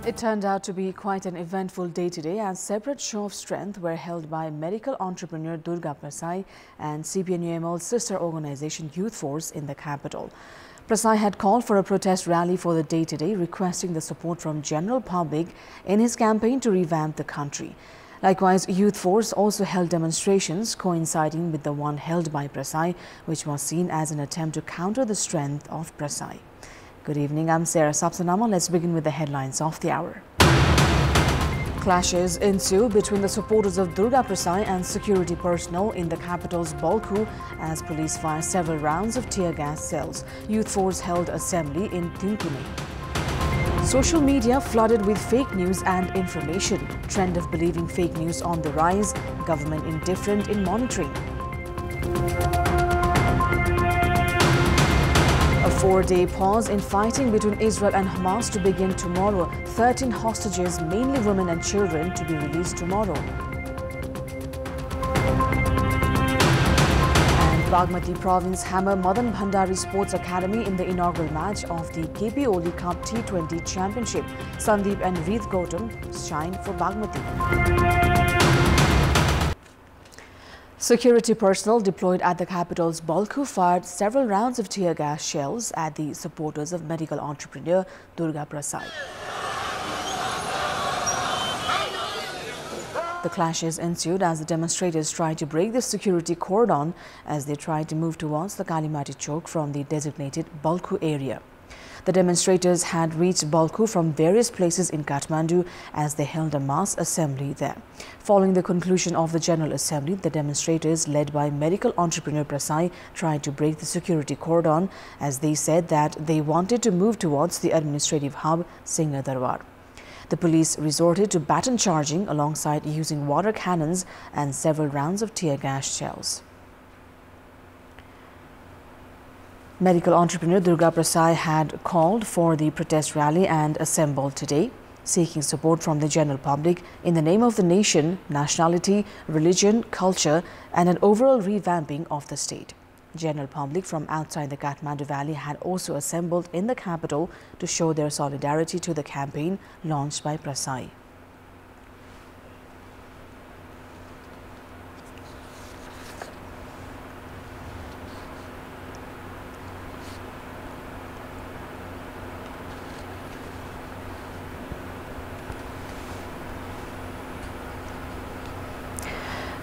It turned out to be quite an eventful day today as separate show of strength were held by medical entrepreneur Durga Prasai and CPNUML's sister organization Youth Force in the capital. Prasai had called for a protest rally for the day today, requesting the support from general public in his campaign to revamp the country. Likewise, Youth Force also held demonstrations coinciding with the one held by Prasai, which was seen as an attempt to counter the strength of Prasai. Good evening, I'm Sarah Sapsanama. Let's begin with the headlines of the hour. Clashes ensue between the supporters of Durga Prasai and security personnel in the capital's Balku as police fire several rounds of tear gas cells. Youth Force held assembly in Tinkune. Social media flooded with fake news and information. Trend of believing fake news on the rise. Government indifferent in monitoring. A 4-day pause in fighting between Israel and Hamas to begin tomorrow. 13 hostages, mainly women and children, to be released tomorrow. And Bagmati Province hammer Madan Bhandari Sports Academy in the inaugural match of the KP Oli Cup T20 Championship. Sandeep and Reeth Gautam shine for Bagmati. Security personnel deployed at the capital's Balku fired several rounds of tear gas shells at the supporters of medical entrepreneur Durga Prasai. The clashes ensued as the demonstrators tried to break the security cordon as they tried to move towards the Kalimati Chowk from the designated Balku area. The demonstrators had reached Balku from various places in Kathmandu as they held a mass assembly there. Following the conclusion of the General Assembly, the demonstrators, led by medical entrepreneur Prasai, tried to break the security cordon as they said that they wanted to move towards the administrative hub, Singha Darbar. The police resorted to baton charging alongside using water cannons and several rounds of tear gas shells. Medical entrepreneur Durga Prasai had called for the protest rally and assembled today, seeking support from the general public in the name of the nation, nationality, religion, culture, and an overall revamping of the state. General public from outside the Kathmandu Valley had also assembled in the capital to show their solidarity to the campaign launched by Prasai.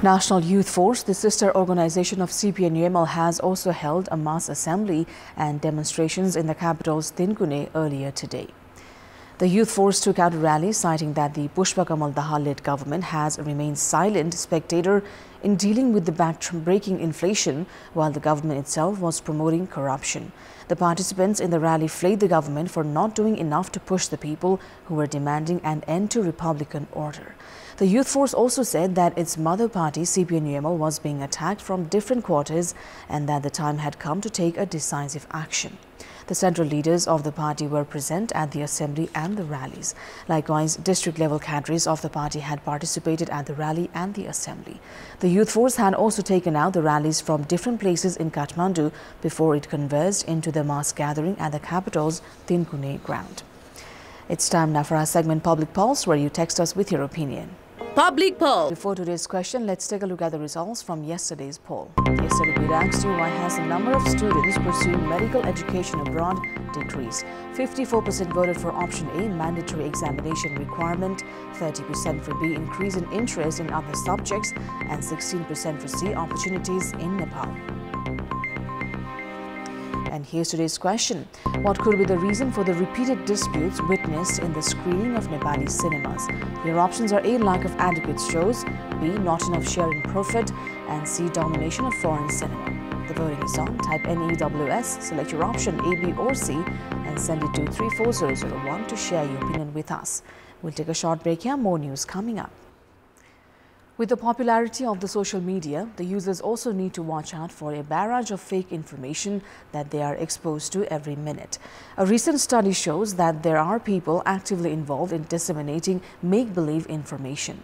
National Youth Force, the sister organization of CPNUML, has also held a mass assembly and demonstrations in the capital's Tinkune earlier today. The Youth Force took out a rally citing that the Pushpa Kamal Dahal-led government has remained silent spectator in dealing with the back-breaking inflation while the government itself was promoting corruption. The participants in the rally flagged the government for not doing enough to push the people who were demanding an end to Republican order. The Youth Force also said that its mother party, CPNUML, was being attacked from different quarters and that the time had come to take a decisive action. The central leaders of the party were present at the assembly and the rallies. Likewise, district-level cadres of the party had participated at the rally and the assembly. The Youth Force had also taken out the rallies from different places in Kathmandu before it converged into the mass gathering at the capital's Tinkune ground. It's time now for our segment Public Pulse, where you text us with your opinion. Public poll. Before today's question, let's take a look at the results from yesterday's poll. Yesterday, we asked you, why has the number of students pursuing medical education abroad decreased? 54% voted for option A, mandatory examination requirement, 30% for B, increase in interest in other subjects, and 16% for C, opportunities in Nepal. And here's today's question. What could be the reason for the repeated disputes witnessed in the screening of Nepali cinemas? Your options are A, lack of adequate shows, B, not enough share in profit, and C, domination of foreign cinema. The voting is on. Type NEWS, select your option A, B or C and send it to 34001 to share your opinion with us. We'll take a short break here. More news coming up. With the popularity of the social media, the users also need to watch out for a barrage of fake information that they are exposed to every minute. A recent study shows that there are people actively involved in disseminating make-believe information.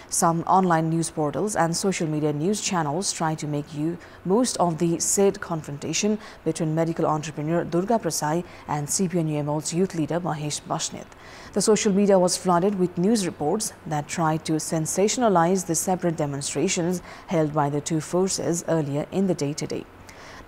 Some online news portals and social media news channels try to make most of the said confrontation between medical entrepreneur Durga Prasai and CPN-UML's youth leader Mahesh Basnet. The social media was flooded with news reports that tried to sensationalize the separate demonstrations held by the two forces earlier in the day today.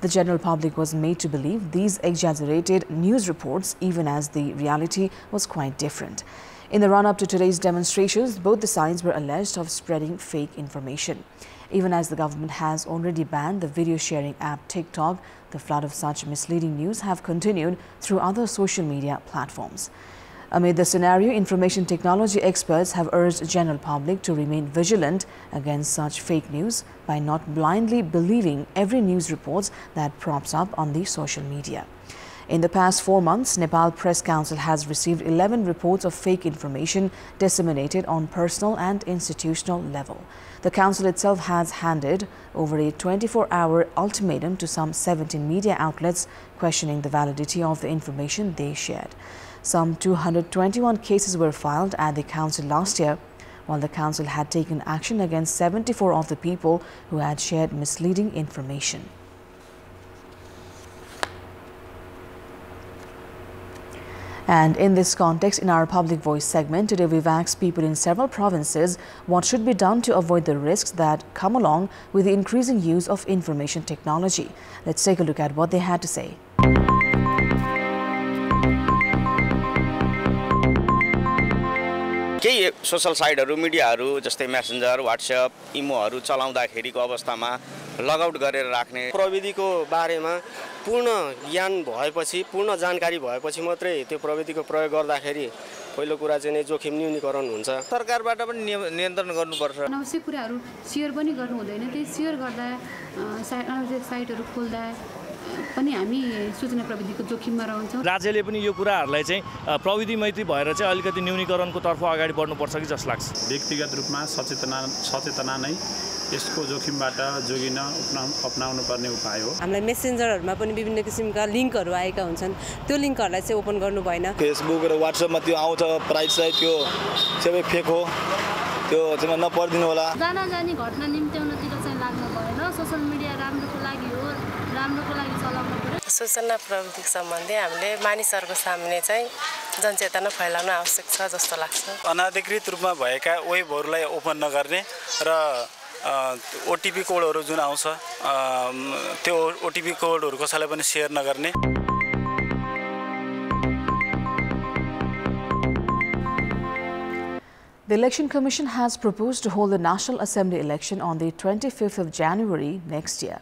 The general public was made to believe these exaggerated news reports, even as the reality was quite different. In the run-up to today's demonstrations, both the sides were alleged of spreading fake information. Even as the government has already banned the video-sharing app TikTok, the flood of such misleading news have continued through other social media platforms. Amid the scenario, information technology experts have urged the general public to remain vigilant against such fake news by not blindly believing every news report that props up on the social media. In the past 4 months, Nepal Press Council has received 11 reports of fake information disseminated on personal and institutional level. The council itself has handed over a 24-hour ultimatum to some 17 media outlets questioning the validity of the information they shared. Some 221 cases were filed at the council last year, while the council had taken action against 74 of the people who had shared misleading information. And in this context, in our Public Voice segment, today we've asked people in several provinces what should be done to avoid the risks that come along with the increasing use of information technology. Let's take a look at what they had to say. केही social साइटहरु मिडियाहरु जस्तै messenger WhatsApp इमोहरु चलाउँदाखेरिको अवस्थामा logout गरेर राख्ने प्रविधिको बारेमा पूर्ण ज्ञान भएपछि पूर्ण जानकारी भएपछि मात्रै त्यो प्रविधिको प्रयोग गर्दाखेरि पहिलो कुरा चाहिँ जोखिम न्यूनीकरण हुन्छ सरकारबाट पनि नियन्त्रण गर्नुपर्छ अनावश्यक कुराहरु शेयर पनि गर्नु हुँदैन त्यही शेयर गर्दा अनावश्यक साइटहरु खोल्दा पनि हामी सूचना प्रविधिको जोखिममा रहन्छौं राज्यले पनि यो कुराहरुलाई चाहिँ प्रविधि मैत्री भएर चाहिँ अलिकति न्यूनीकरणको तर्फ अगाडि बढ्नुपर्छ कि जस्तो लाग्छ व्यक्तिगत रूपमा सचेतना नै यसको जोखिमबाट जोगिन अपनाउनु पर्ने उपाय हो हामीलाई मेसेन्जरहरुमा पनि विभिन्न किसिमका लिंकहरु आएका हुन्छन् त्यो लिंकहरुलाई चाहिँ ओपन गर्नु भएन फेसबुक र व्हाट्सएपमा त्यो आउँछ प्राइस चाहिँ त्यो सबै फेक हो त्यो चाहिँ नपर्दिनु होला जानी घटना निम्त्याउनतिर चाहिँ लाग्नु भएन सोशल मिडिया राम्रोको लागि हो राम्रोको लागि चलाउनु पर्यो सूचना प्रविधिको सम्बन्धी हामीले मानिसहरुको सामने चाहिँ जनचेतना फैलाउन आवश्यक छ जस्तो लाग्छ अनाधिकृत रूपमा भएका वेबहरुलाई ओपन नगर्ने र ओटीपी कोडहरु जुन आउँछ त्यो ओटीपी कोडहरु कसैलाई पनि शेयर नगर्ने The Election Commission has proposed to hold the National Assembly election on the 25th of January next year.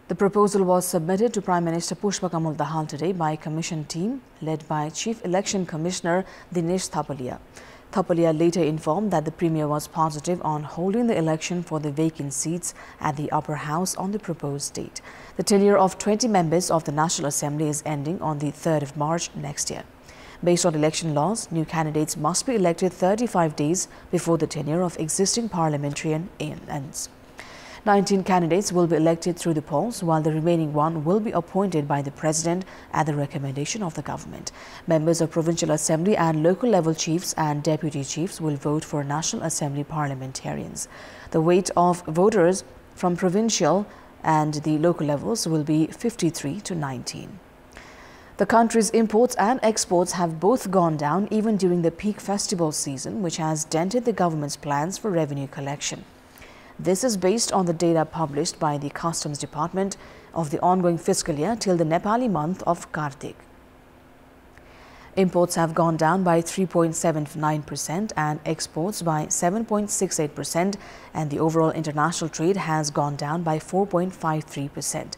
The proposal was submitted to Prime Minister Pushpa Kamal Dahal today by a commission team led by Chief Election Commissioner Dinesh Thapalia. Thapalia later informed that the Premier was positive on holding the election for the vacant seats at the upper house on the proposed date. The tenure of 20 members of the National Assembly is ending on the 3rd of March next year. Based on election laws, new candidates must be elected 35 days before the tenure of existing parliamentarian ends. 19 candidates will be elected through the polls, while the remaining one will be appointed by the President at the recommendation of the government. Members of Provincial Assembly and local level chiefs and deputy chiefs will vote for National Assembly parliamentarians. The weight of voters from provincial and the local levels will be 53 to 19. The country's imports and exports have both gone down even during the peak festival season, which has dented the government's plans for revenue collection. This is based on the data published by the Customs Department of the ongoing fiscal year till the Nepali month of Kartik. Imports have gone down by 3.79% and exports by 7.68%, and the overall international trade has gone down by 4.53%.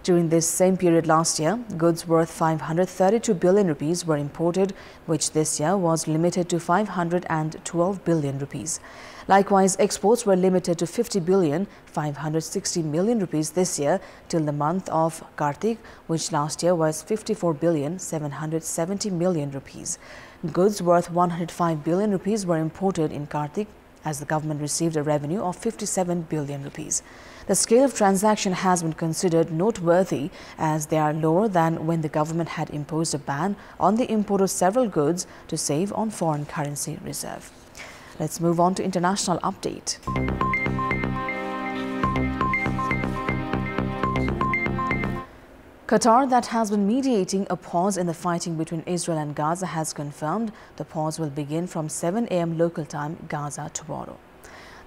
During this same period last year, goods worth 532 billion rupees were imported, which this year was limited to 512 billion rupees. Likewise, exports were limited to 50 billion 560 million rupees this year till the month of Kartik, which last year was 54 billion 770 million rupees. Goods worth 105 billion rupees were imported in Kartik, as the government received a revenue of 57 billion rupees. The scale of transaction has been considered noteworthy, as they are lower than when the government had imposed a ban on the import of several goods to save on foreign currency reserve. Let's move on to international update. Qatar, that has been mediating a pause in the fighting between Israel and Gaza, has confirmed the pause will begin from 7 a.m. local time, Gaza, tomorrow.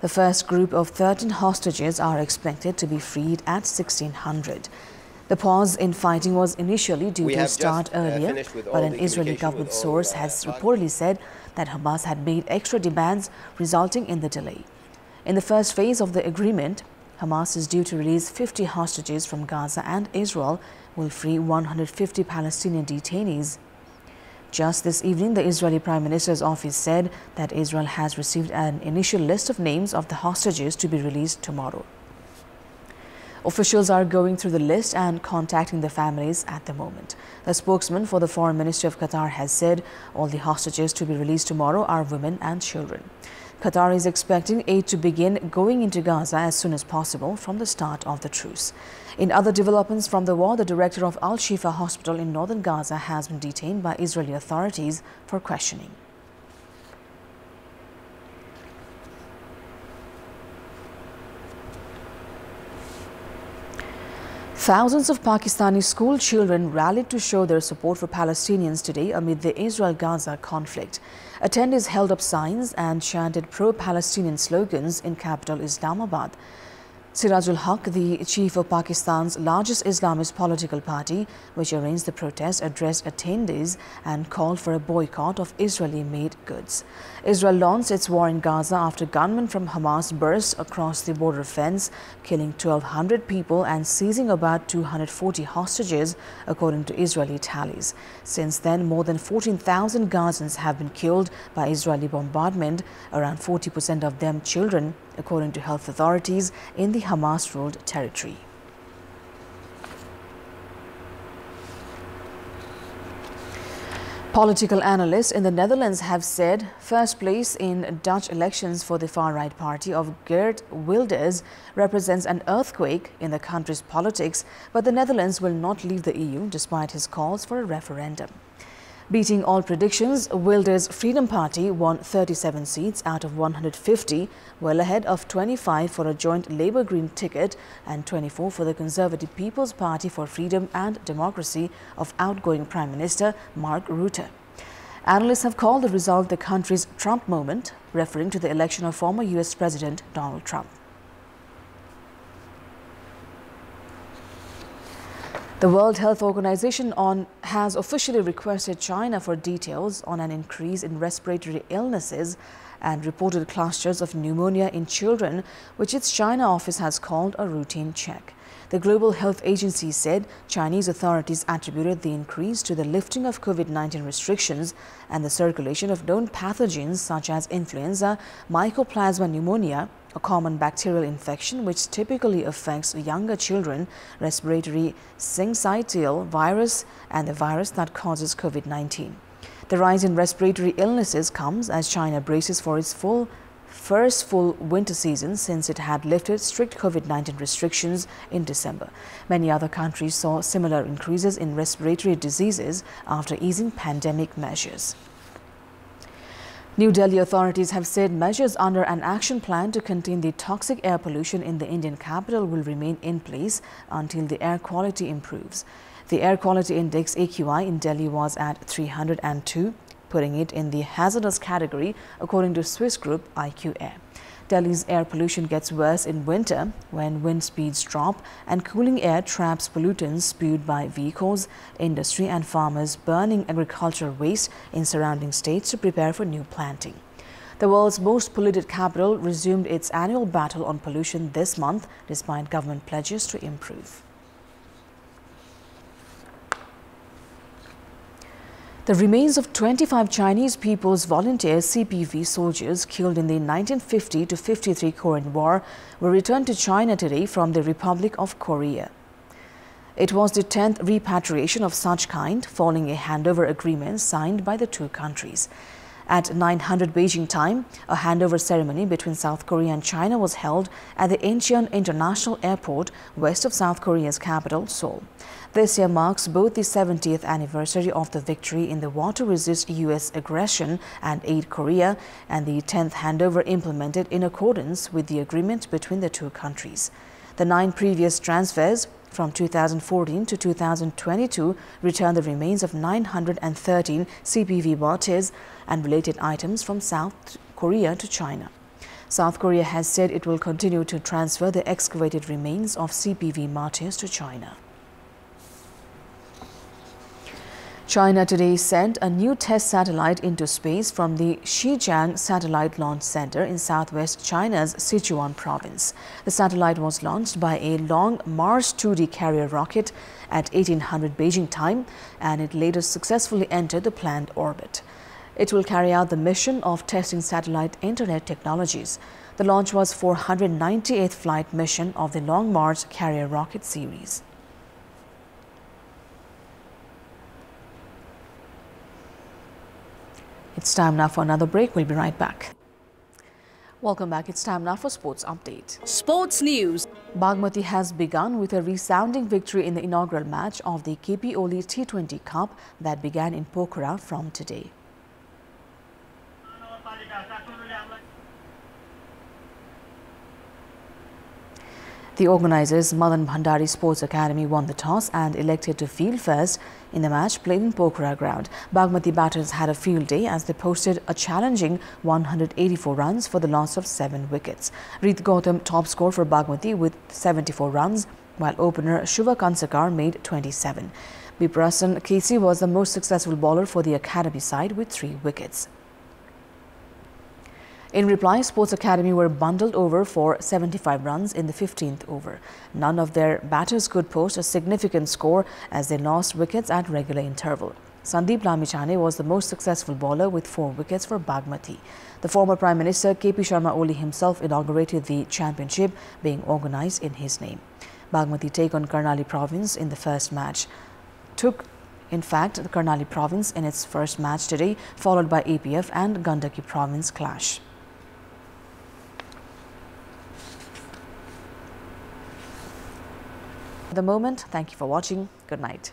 The first group of 13 hostages are expected to be freed at 1600. The pause in fighting was initially due to start earlier, but an Israeli government source has reportedly said that Hamas had made extra demands, resulting in the delay. In the first phase of the agreement, Hamas is due to release 50 hostages from Gaza, and Israel will free 150 Palestinian detainees. Just this evening, the Israeli Prime Minister's office said that Israel has received an initial list of names of the hostages to be released tomorrow. Officials are going through the list and contacting the families at the moment. The spokesman for the Foreign Ministry of Qatar has said all the hostages to be released tomorrow are women and children. Qatar is expecting aid to begin going into Gaza as soon as possible from the start of the truce. In other developments from the war, the director of Al-Shifa Hospital in northern Gaza has been detained by Israeli authorities for questioning. Thousands of Pakistani school children rallied to show their support for Palestinians today amid the Israel-Gaza conflict. Attendees held up signs and chanted pro-Palestinian slogans in capital Islamabad. Sirajul Haq, the chief of Pakistan's largest Islamist political party, which arranged the protest, addressed attendees and called for a boycott of Israeli-made goods. Israel launched its war in Gaza after gunmen from Hamas burst across the border fence, killing 1,200 people and seizing about 240 hostages, according to Israeli tallies. Since then, more than 14,000 Gazans have been killed by Israeli bombardment, around 40% of them children, according to health authorities in the Hamas-ruled territory. Political analysts in the Netherlands have said first place in Dutch elections for the far-right party of Geert Wilders represents an earthquake in the country's politics, but the Netherlands will not leave the EU despite his calls for a referendum. Beating all predictions, Wilders' Freedom Party won 37 seats out of 150, well ahead of 25 for a joint Labour-Green ticket and 24 for the Conservative People's Party for Freedom and Democracy of outgoing Prime Minister Mark Rutte. Analysts have called the result the country's Trump moment, referring to the election of former US President Donald Trump. The World Health Organization has officially requested China for details on an increase in respiratory illnesses and reported clusters of pneumonia in children, which its China office has called a routine check. The Global Health Agency said Chinese authorities attributed the increase to the lifting of COVID-19 restrictions and the circulation of known pathogens such as influenza, mycoplasma pneumonia, a common bacterial infection which typically affects younger children, respiratory syncytial virus, and the virus that causes COVID-19. The rise in respiratory illnesses comes as China braces for its first full winter season since it had lifted strict COVID-19 restrictions in December. Many other countries saw similar increases in respiratory diseases after easing pandemic measures. New Delhi authorities have said measures under an action plan to contain the toxic air pollution in the Indian capital will remain in place until the air quality improves. The air quality index AQI in Delhi was at 302, putting it in the hazardous category according to Swiss group IQ Air. Delhi's air pollution gets worse in winter when wind speeds drop and cooling air traps pollutants spewed by vehicles, industry and farmers burning agricultural waste in surrounding states to prepare for new planting. The world's most polluted capital resumed its annual battle on pollution this month despite government pledges to improve. The remains of 25 Chinese People's Volunteer CPV soldiers killed in the 1950 to 53 Korean War were returned to China today from the Republic of Korea. It was the 10th repatriation of such kind following a handover agreement signed by the two countries. At 900 Beijing time, a handover ceremony between South Korea and China was held at the Incheon International Airport, west of South Korea's capital, Seoul. This year marks both the 70th anniversary of the victory in the war to resist U.S. aggression and aid Korea, and the 10th handover implemented in accordance with the agreement between the two countries. The 9 previous transfers from 2014 to 2022 returned the remains of 913 CPV martyrs and related items from South Korea to China. South Korea has said it will continue to transfer the excavated remains of CPV martyrs to China. China today sent a new test satellite into space from the Xijiang Satellite Launch Center in southwest China's Sichuan province. The satellite was launched by a Long March 2D carrier rocket at 1800 Beijing time, and it later successfully entered the planned orbit. It will carry out the mission of testing satellite internet technologies. The launch was 498th flight mission of the Long March carrier rocket series. It's time now for another break. We'll be right back. Welcome back. It's time now for Sports Update. Sports News. Bagmati has begun with a resounding victory in the inaugural match of the KP Oli T20 Cup that began in Pokhara from today. The organizers, Madan Bhandari Sports Academy, won the toss and elected to field first in the match played in Pokhara ground. Bagmati batters had a field day as they posted a challenging 184 runs for the loss of 7 wickets. Reet Gautam top scored for Bagmati with 74 runs, while opener Shubha Kansakar made 27. Biprasan Casey was the most successful bowler for the academy side with 3 wickets. In reply, Sports Academy were bundled over for 75 runs in the 15th over. None of their batters could post a significant score as they lost wickets at regular interval. Sandeep Lamichhane was the most successful bowler with 4 wickets for Bagmati. The former Prime Minister KP Sharma Oli himself inaugurated the championship, being organized in his name. Bagmati take on Karnali province in the first match. In fact, the Karnali province in its first match today, followed by APF and Gandaki province clash. At the moment, thank you for watching. Good night.